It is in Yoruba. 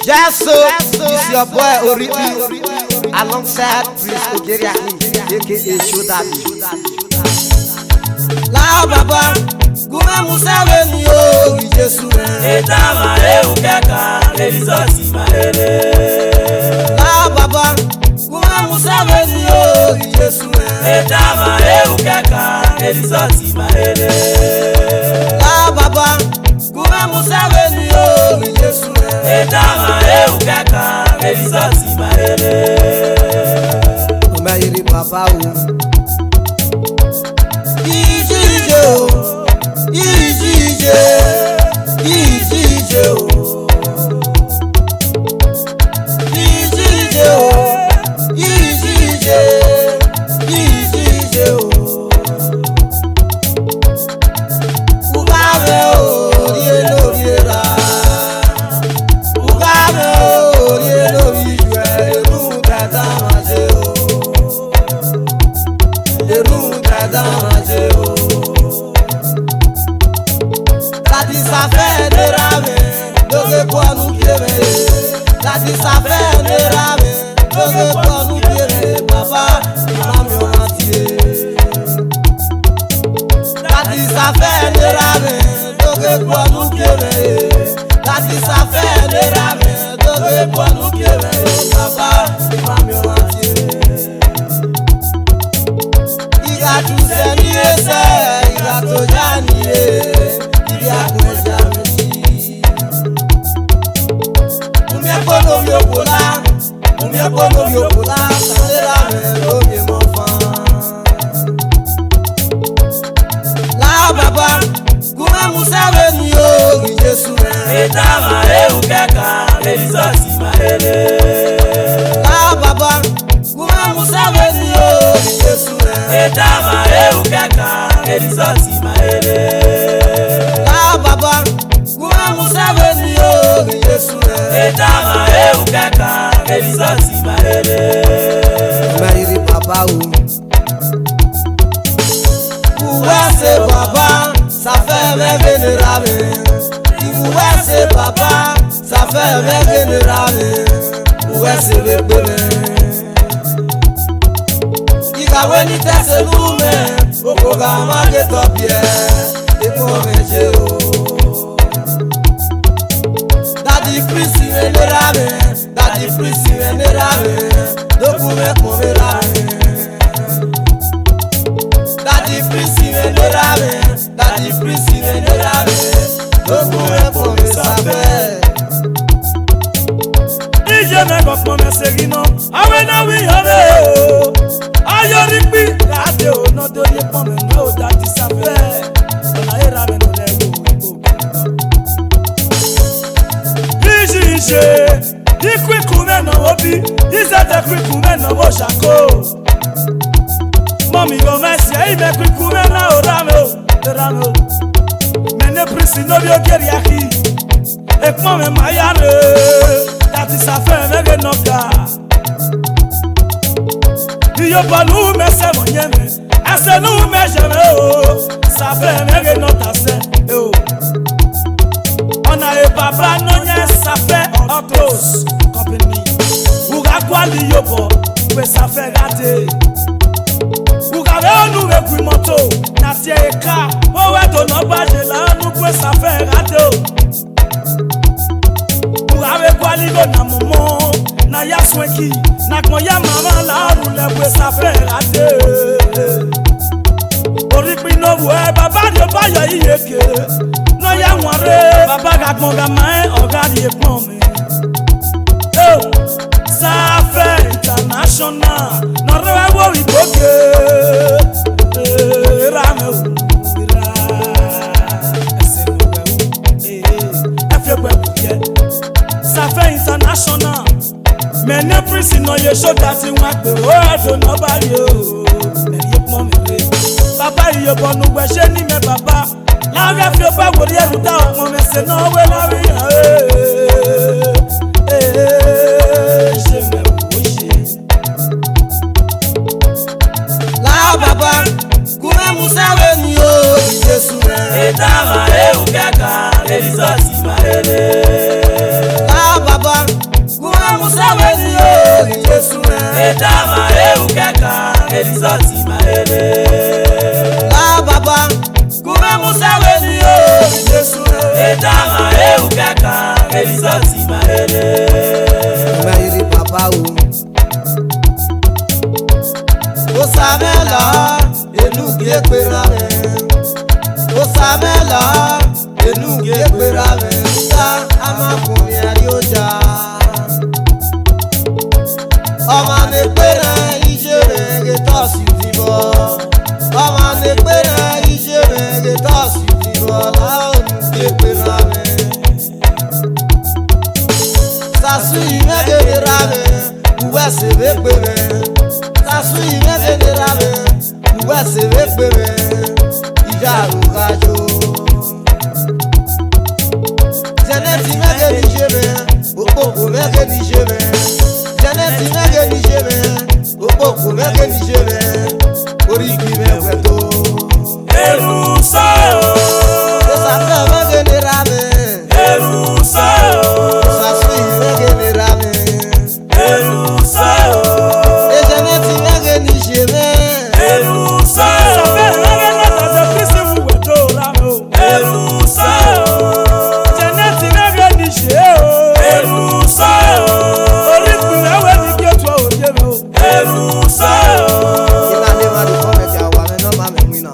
Jaso, it's your boy Oribi, alongside Prince Ogeriakin, aka Shodabi. La baba, Guma Musa weni yo, Jesu. Eta mare ukeka, Elizoti marele. La baba, Guma Musa weni yo, Jesu. Eta mare ukeka, Elizoti marele. La baba, Guma Musa weni yo, Jesu. Eta mare ukeka, Elizoti marele. Umayiri papa o. Ah, Baba. Sasu imege ni rame, uwe se vekbeme. Sasu imege ni rame, uwe se vekbeme. Ija rukajo. Janeti mege ni jeme, okoko mege ni jeme. Janeti mege ni jeme, okoko mege ni jeme. Oriki mekweto. Erusa o. Sasu imege ni rame. Erusa o. Sasu imege ni rame. Erusa o. Janeti mege ni jeme. Erusa o. Erusa o. Erusa o. Erusa o. Ila ne ma di come ti awa me no ma me win na.